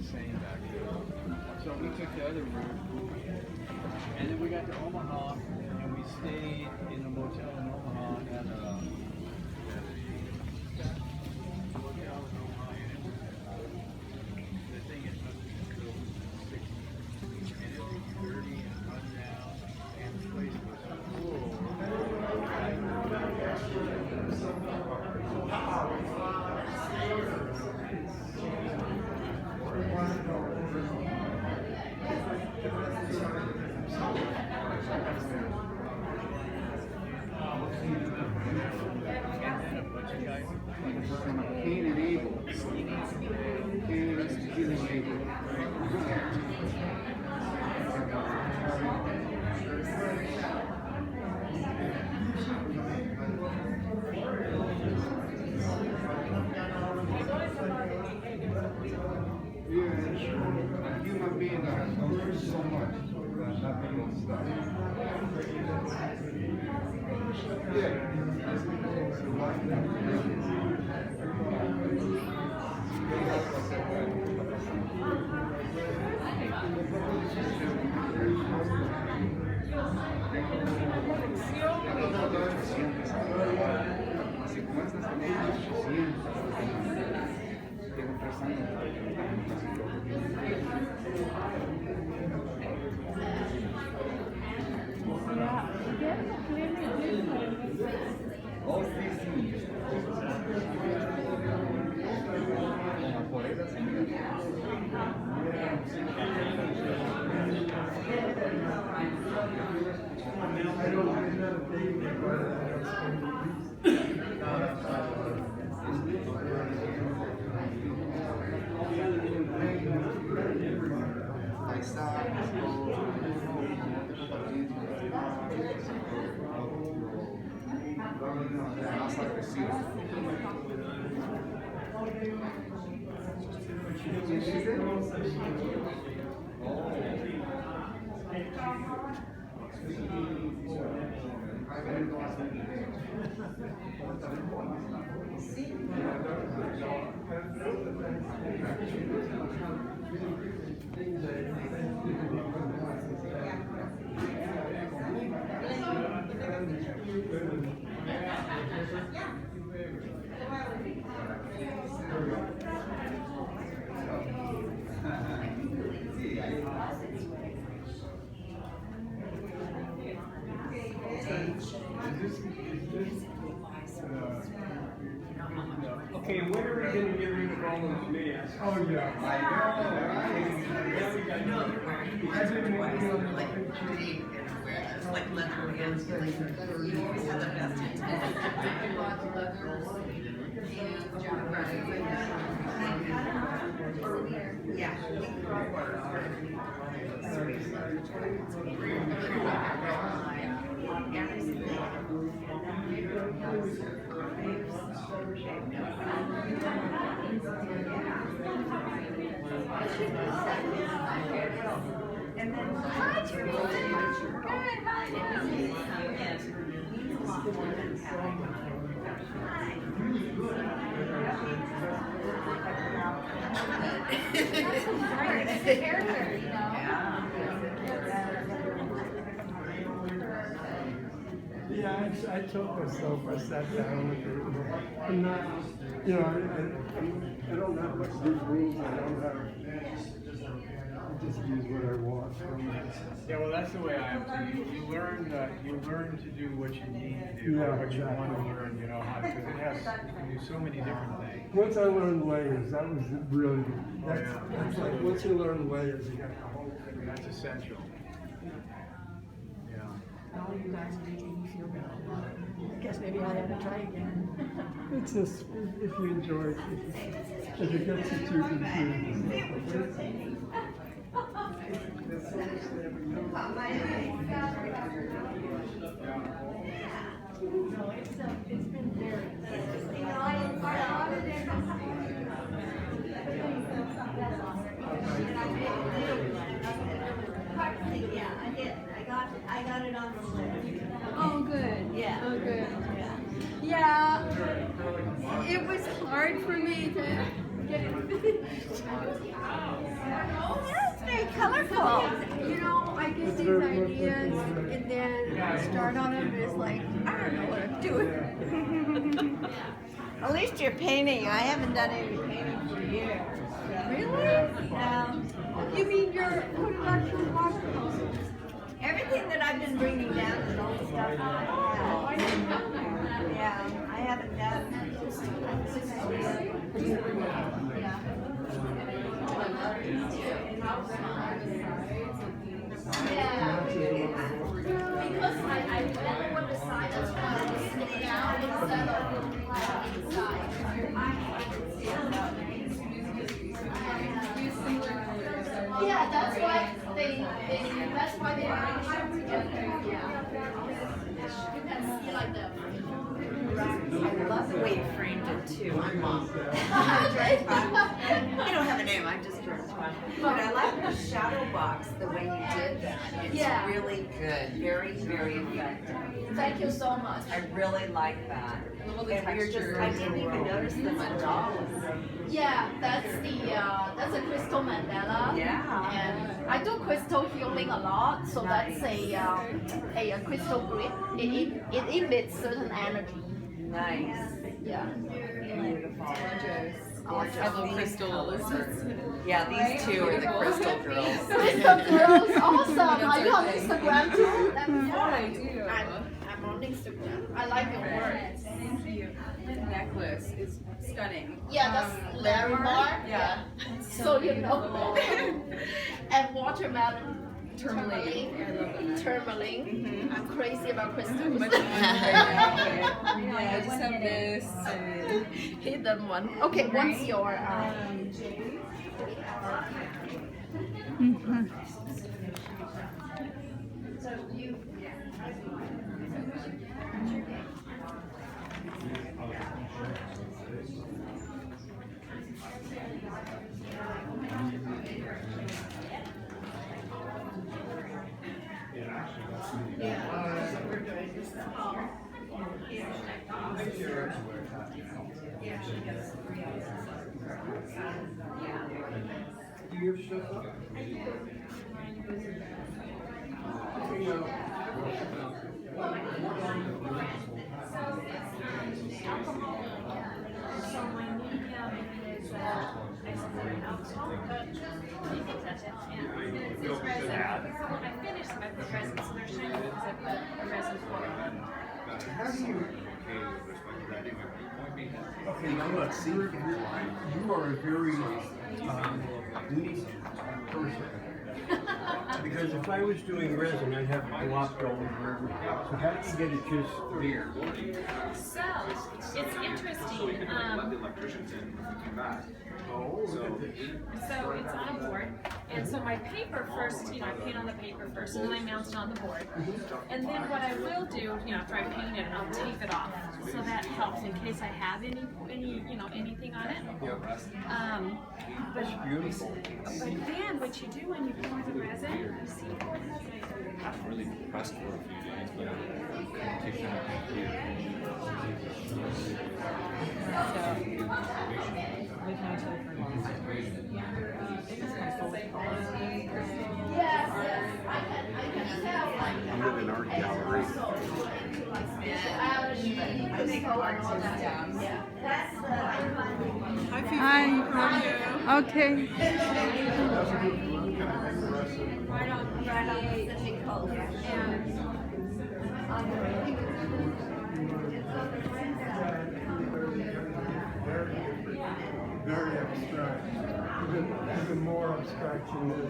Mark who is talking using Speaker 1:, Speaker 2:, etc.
Speaker 1: insane back then. So we took the other route, and then we got to Omaha, and we stayed in a motel in Omaha at a hotel in Omaha. The thing is must be built in the 60s, and it was dirty and run down, and the place was full.
Speaker 2: Cain and Abel. Cain is killing Abel. Yeah, a human being that has gone through so much, nothing will stop. All these things.
Speaker 3: Okay, when are we going to get rid of all those masks?
Speaker 2: Oh, yeah.
Speaker 4: I've been working on like cheap and wear this like leather pants, like you always have the best intent. Yeah. And then
Speaker 3: Yeah, I told myself, I sat down with her, I'm not, you know, I don't have much of these rules, I don't have, I just use what I want from it.
Speaker 1: Yeah, well, that's the way I am too. You learn to do what you need to do,
Speaker 3: Yeah,
Speaker 1: or what you
Speaker 3: exactly.
Speaker 1: want to learn. You know how, because you can do so many different things.
Speaker 3: Once I learned layers, that was really, that's,
Speaker 1: yeah.
Speaker 3: that's like, once you learn layers, you got the whole thing.
Speaker 1: That's essential. Yeah.
Speaker 5: All you guys are making me feel better. I guess maybe I'll have to try again.
Speaker 3: It's just, if you enjoy it, if it gets you too confused.
Speaker 5: No, it's been very.
Speaker 6: Yeah, I did. I got it on the list.
Speaker 7: Oh, good.
Speaker 6: Yeah.
Speaker 7: Oh, good. Yeah. It was hard for me to get it finished.
Speaker 5: You know, I get these ideas and then I start on them. It's like I don't know what I'm doing.
Speaker 6: At least you're painting. I haven't done any painting for years.
Speaker 5: Really? You mean you're putting on your watercolors?
Speaker 6: Everything that I've been bringing down is all the stuff I have. Yeah, I haven't done.
Speaker 7: Because I remember what the side is sticking out instead of inside. Yeah, that's why they are together. Yeah. You can see like the.
Speaker 4: I love the way you framed it too. I'm mom. I don't have a name, I just turned 20. But I like the shadow box, the way you did that. It's
Speaker 7: Yeah.
Speaker 4: really good, very, very effective.
Speaker 7: Thank you so much.
Speaker 4: I really like that. And you're just, I didn't even notice the mandalas.
Speaker 7: Yeah, that's a crystal mandala.
Speaker 4: Yeah.
Speaker 7: And I do crystal healing a lot, so that's a crystal grip. It emits certain energy.
Speaker 4: Nice.
Speaker 7: Yeah.
Speaker 4: Beautiful.
Speaker 8: I love crystals.
Speaker 4: Yeah, these two are the crystal girls.
Speaker 7: Crystal girls, awesome. Are you on Instagram too?
Speaker 8: Yeah, I do.
Speaker 7: I'm on Instagram. I like your words.
Speaker 8: Thank you. The necklace is stunning.
Speaker 7: Yeah, that's Larry Mark.
Speaker 8: Yeah.
Speaker 7: So you know. And watermelon.
Speaker 8: Tourmaline. I love that.
Speaker 7: Tourmaline. I'm crazy about crystals.
Speaker 8: Much fun right now. Yeah, I just have this. And
Speaker 7: Hit them one. Okay, what's your
Speaker 1: Do you have stuff up?
Speaker 9: I finished my resin, so they're shiny because I put a resin for them.
Speaker 2: How do you?
Speaker 1: Okay, I'm not seeing it. You are a very neat person. Because if I was doing resin, I'd have it blocked all over. So how do you get it just there?
Speaker 9: So, it's interesting.
Speaker 1: Oh,
Speaker 9: So it's on a board, and so my paper first, I paint on the paper first, and then I mount it on the board. And then what I will do, after I paint it, I'll tape it off, so that helps in case I have any anything on it.
Speaker 1: that's beautiful.
Speaker 9: But then what you do when you pour the resin, you see how it has
Speaker 10: I'm really pressed for a few days, but I'm taking
Speaker 8: we've known each other for a long time.
Speaker 7: Yes, I can tell.
Speaker 10: You live in art gallery.
Speaker 4: I think art is down.
Speaker 7: Yeah.
Speaker 5: Hi, how are you? Okay.
Speaker 6: Right on Pacific Coast.
Speaker 3: Very abstract. Even more abstraction than